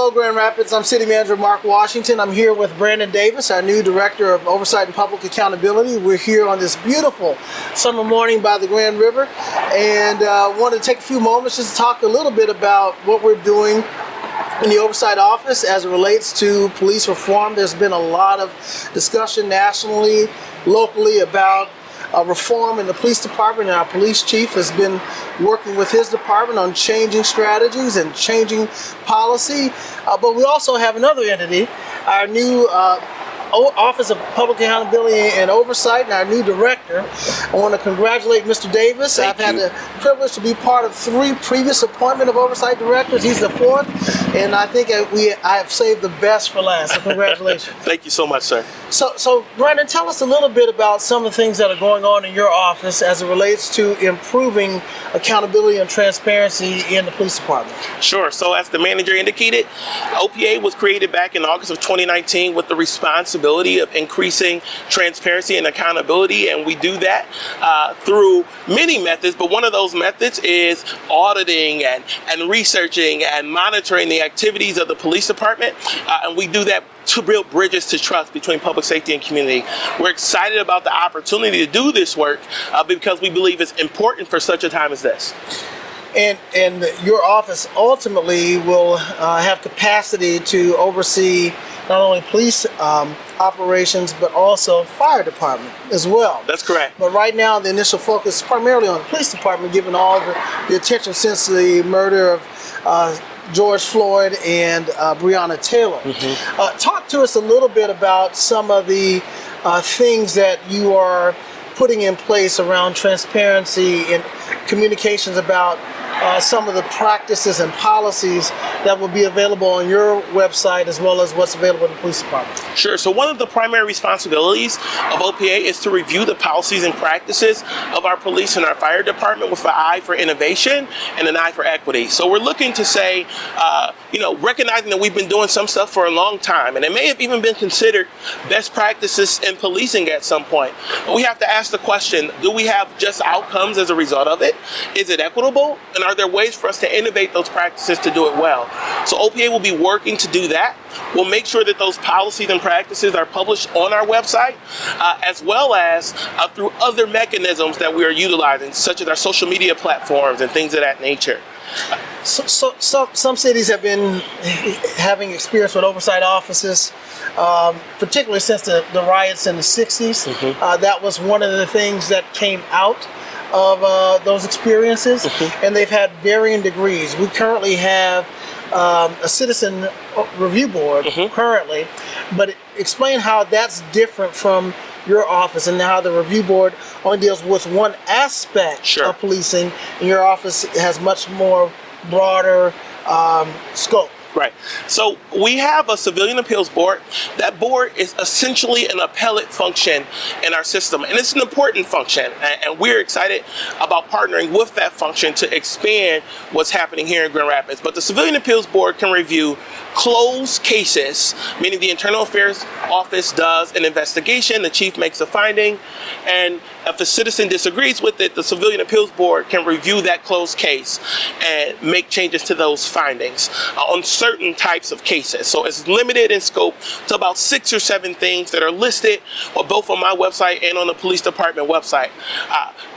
Hello, Grand Rapids. I'm City Manager Mark Washington. I'm here with Brandon Davis, our new Director of Oversight and Public Accountability. We're here on this beautiful summer morning by the Grand River, and want to take a few moments just to talk a little bit about what we're doing in the Oversight Office as it relates to police reform. There's been a lot of discussion nationally, locally about reform in the police department, and our police chief has been working with his department on changing strategies and changing policy. But we also have another entity, our new Office of Public Accountability and Oversight, and our new director. I want to congratulate Mr. Davis. I've had the privilege to be part of 3 previous appointment of oversight directors. He's the 4th, and I think I have saved the best for last. So congratulations. Thank you so much, sir. So Brandon, tell us a little bit about some of the things that are going on in your office as it relates to improving accountability and transparency in the police department. Sure. So as the manager indicated, OPA was created back in August of 2019 with the responsibility of increasing transparency and accountability, and we do that through many methods, but one of those methods is auditing and researching and monitoring the activities of the police department, and we do that to build bridges to trust between public safety and community. We're excited about the opportunity to do this work because we believe it's important for such a time as this. And your office ultimately will have capacity to oversee not only police operations, but also fire department as well. That's correct. But right now, the initial focus is primarily on the police department, given all the attention since the murder of George Floyd and Breonna Taylor. Talk to us a little bit about some of the things that you are putting in place around transparency and communications about some of the practices and policies that will be available on your website as well as what's available in the police department. Sure. So one of the primary responsibilities of OPA is to review the policies and practices of our police and our fire department with an eye for innovation and an eye for equity. So we're looking to say, recognizing that we've been doing some stuff for a long time, and it may have even been considered best practices in policing at some point. But we have to ask the question, do we have just outcomes as a result of it? Is it equitable? And are there ways for us to innovate those practices to do it well? So OPA will be working to do that. We'll make sure that those policies and practices are published on our website, as well as through other mechanisms that we are utilizing, such as our social media platforms and things of that nature. So some cities have been having experience with oversight offices, particularly since the riots in the 60s. That was one of the things that came out of those experiences, and they've had varying degrees. We currently have a citizen review board currently, but explain how that's different from your office and how the review board only deals with one aspect of policing, and your office has much more broader scope. Right. So we have a civilian appeals board. That board is essentially an appellate function in our system, and it's an important function, and we're excited about partnering with that function to expand what's happening here in Grand Rapids. But the civilian appeals board can review closed cases, meaning the internal affairs office does an investigation, the chief makes a finding, and if the citizen disagrees with it, the civilian appeals board can review that closed case and make changes to those findings on certain types of cases. So it's limited in scope to about 6 or 7 things that are listed both on my website and on the police department website.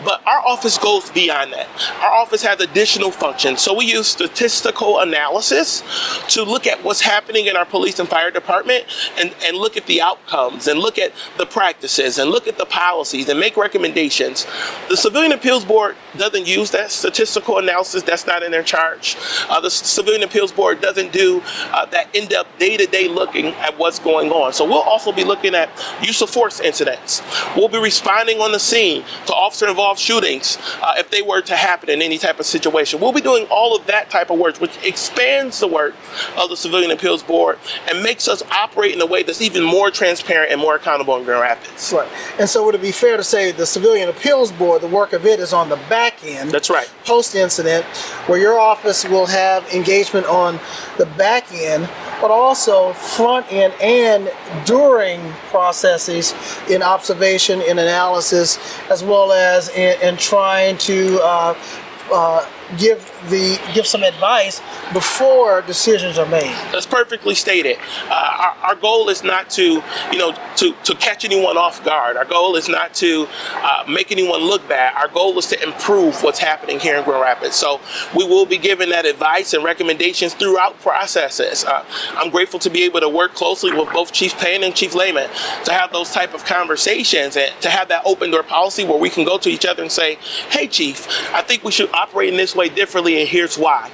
But our office goes beyond that. Our office has additional functions. So we use statistical analysis to look at what's happening in our police and fire department and look at the outcomes and look at the practices and look at the policies and make recommendations. The Civilian Appeals Board doesn't use that statistical analysis. That's not in their charge. The Civilian Appeals Board doesn't do that in-depth day-to-day looking at what's going on. So we'll also be looking at use of force incidents. We'll be responding on the scene to officer-involved shootings if they were to happen in any type of situation. We'll be doing all of that type of work, which expands the work of the Civilian Appeals Board and makes us operate in a way that's even more transparent and more accountable in Grand Rapids. Right. And so would it be fair to say the Civilian Appeals Board, the work of it is on the back end? That's right. Post-incident, where your office will have engagement on the back end, but also front end and during processes in observation, in analysis, as well as in trying to give some advice before decisions are made. That's perfectly stated. Our goal is not to catch anyone off guard. Our goal is not to make anyone look bad. Our goal is to improve what's happening here in Grand Rapids. So we will be giving that advice and recommendations throughout processes. I'm grateful to be able to work closely with both Chief Payne and Chief Lehman to have those type of conversations and to have that open door policy where we can go to each other and say, hey, Chief, I think we should operate in this way differently, and here's why.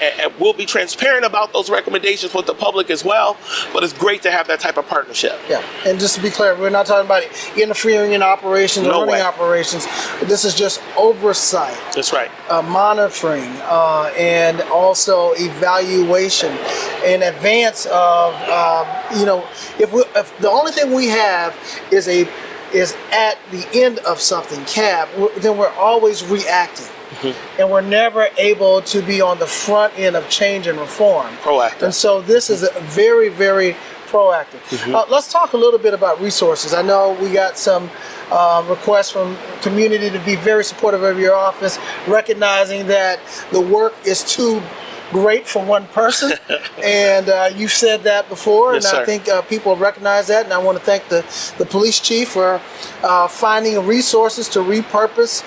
And we'll be transparent about those recommendations with the public as well, but it's great to have that type of partnership. Yeah, and just to be clear, we're not talking about interfering in operations or running operations. This is just oversight. That's right. Monitoring and also evaluation in advance of, if the only thing we have is at the end of something, then we're always reacting. Mm-hmm. And we're never able to be on the front end of change and reform. Proactive. And so this is a very, very proactive. Mm-hmm. Let's talk a little bit about resources. I know we got some requests from community to be very supportive of your office, recognizing that the work is too great for one person, and you've said that before, yes, and sir. I think people recognize that, and I want to thank the police chief for finding resources to repurpose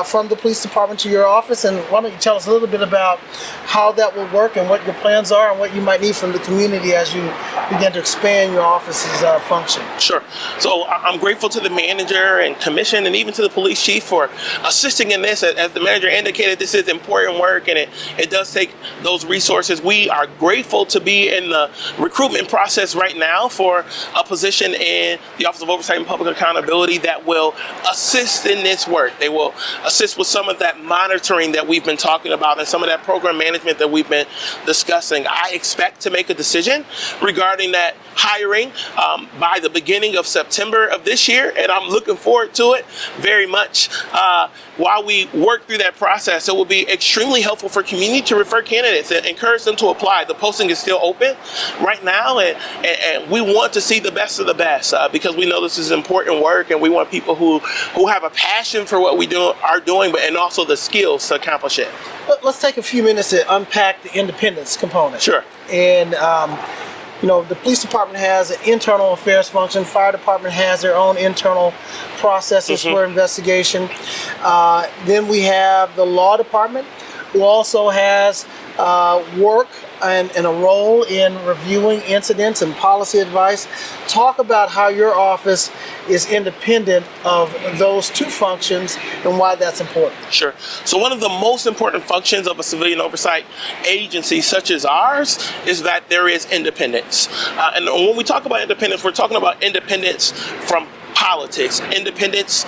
from the police department to your office. And why don't you tell us a little bit about how that will work and what your plans are and what you might need from the community as you begin to expand your office's function. Sure. So I'm grateful to the manager and commission and even to the police chief for assisting in this. As the manager indicated, this is important work, and it does take those resources. We are grateful to be in the recruitment process right now for a position in the Office of Oversight and Public Accountability that will assist in this work. They will assist with some of that monitoring that we've been talking about and some of that program management that we've been discussing. I expect to make a decision regarding that hiring by the beginning of September of this year, and I'm looking forward to it very much. While we work through that process, it will be extremely helpful for community to refer candidates and encourage them to apply. The posting is still open right now, and we want to see the best of the best because we know this is important work, and we want people who have a passion for what we are doing, and also the skills to accomplish it. Let's take a few minutes to unpack the independence component. Sure. And the police department has an internal affairs function. Fire department has their own internal processes for investigation. Then we have the law department, who also has work and a role in reviewing incidents and policy advice. Talk about how your office is independent of those two functions and why that's important. Sure. So one of the most important functions of a civilian oversight agency such as ours is that there is independence. And when we talk about independence, we're talking about independence from politics, independence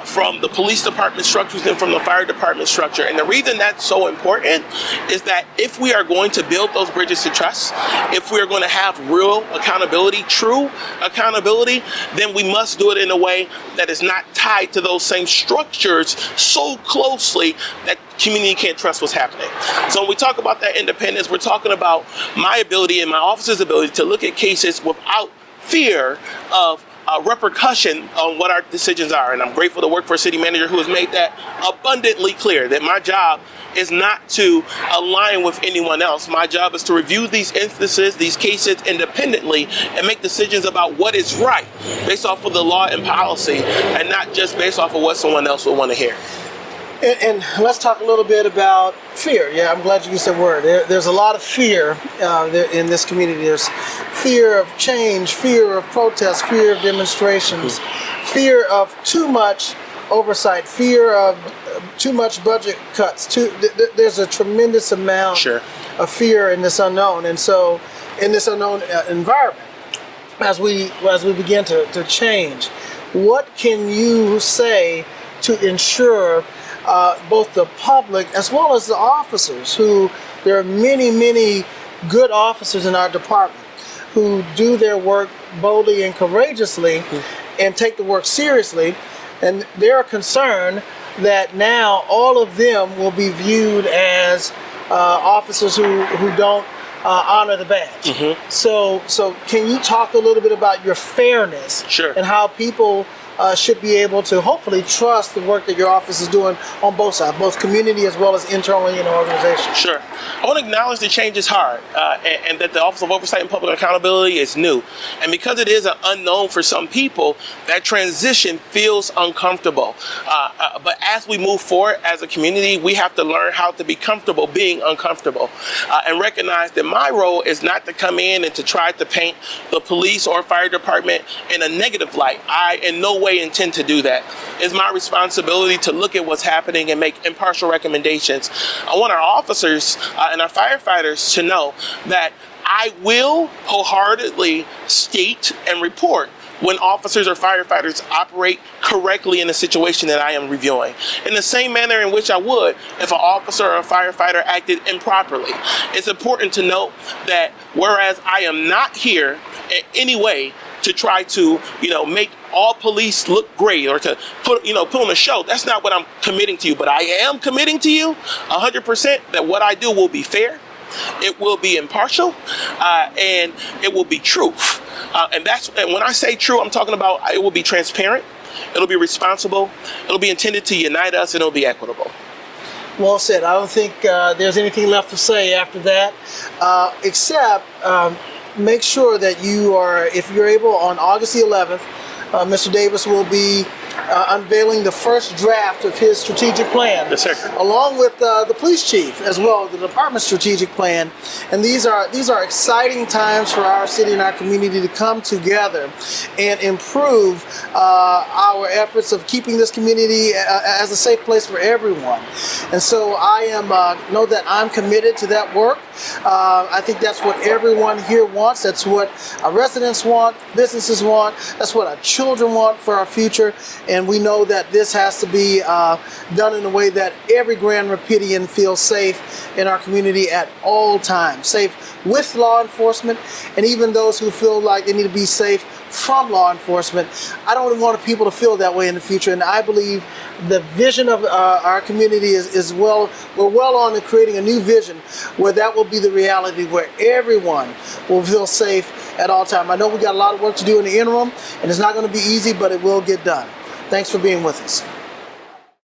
from the police department structures and from the fire department structure. And the reason that's so important is that if we are going to build those bridges to trust, if we are going to have real accountability, true accountability, then we must do it in a way that is not tied to those same structures so closely that community can't trust what's happening. So when we talk about that independence, we're talking about my ability and my office's ability to look at cases without fear of repercussion on what our decisions are. And I'm grateful to work for a city manager who has made that abundantly clear, that my job is not to align with anyone else. My job is to review these instances, these cases independently, and make decisions about what is right based off of the law and policy, and not just based off of what someone else would want to hear. And let's talk a little bit about fear. Yeah, I'm glad you used that word. There's a lot of fear in this community. There's fear of change, fear of protest, fear of demonstrations, fear of too much oversight, fear of too much budget cuts. There's a tremendous amount of fear in this unknown. And so in this unknown environment, as we begin to change, what can you say to ensure both the public as well as the officers, who there are many, many good officers in our department who do their work boldly and courageously and take the work seriously, and they're concerned that now all of them will be viewed as officers who don't honor the badge. So can you talk a little bit about your fairness and how people should be able to hopefully trust the work that your office is doing on both sides, both community as well as internally in the organization. Sure. I want to acknowledge that change is hard, and that the Office of Oversight and Public Accountability is new. And because it is an unknown for some people, that transition feels uncomfortable. But as we move forward as a community, we have to learn how to be comfortable being uncomfortable, and recognize that my role is not to come in and to try to paint the police or fire department in a negative light. I in no way intend to do that. It's my responsibility to look at what's happening and make impartial recommendations. I want our officers and our firefighters to know that I will wholeheartedly state and report when officers or firefighters operate correctly in a situation that I am reviewing, in the same manner in which I would if an officer or a firefighter acted improperly. It's important to note that whereas I am not here in any way to try to, make all police look great or to put on a show, that's not what I'm committing to you. But I am committing to you 100% that what I do will be fair, it will be impartial, and it will be truth. And when I say true, I'm talking about it will be transparent, it'll be responsible, it'll be intended to unite us, and it'll be equitable. Well said. I don't think there's anything left to say after that, except make sure that you are, if you're able, on August the 11th, Mr. Davis will be unveiling the first draft of his strategic plan, yes, sir, along with the police chief as well, the department's strategic plan. And these are exciting times for our city and our community to come together and improve our efforts of keeping this community as a safe place for everyone. And so I know that I'm committed to that work. I think that's what everyone here wants. That's what our residents want, businesses want. That's what our children want for our future. And we know that this has to be done in a way that every Grand Rapidian feels safe in our community at all times. Safe with law enforcement, and even those who feel like they need to be safe from law enforcement. I don't want people to feel that way in the future. And I believe the vision of our community we're well on to creating a new vision where that will be the reality, where everyone will feel safe at all times. I know we got a lot of work to do in the interim, and it's not going to be easy, but it will get done. Thanks for being with us.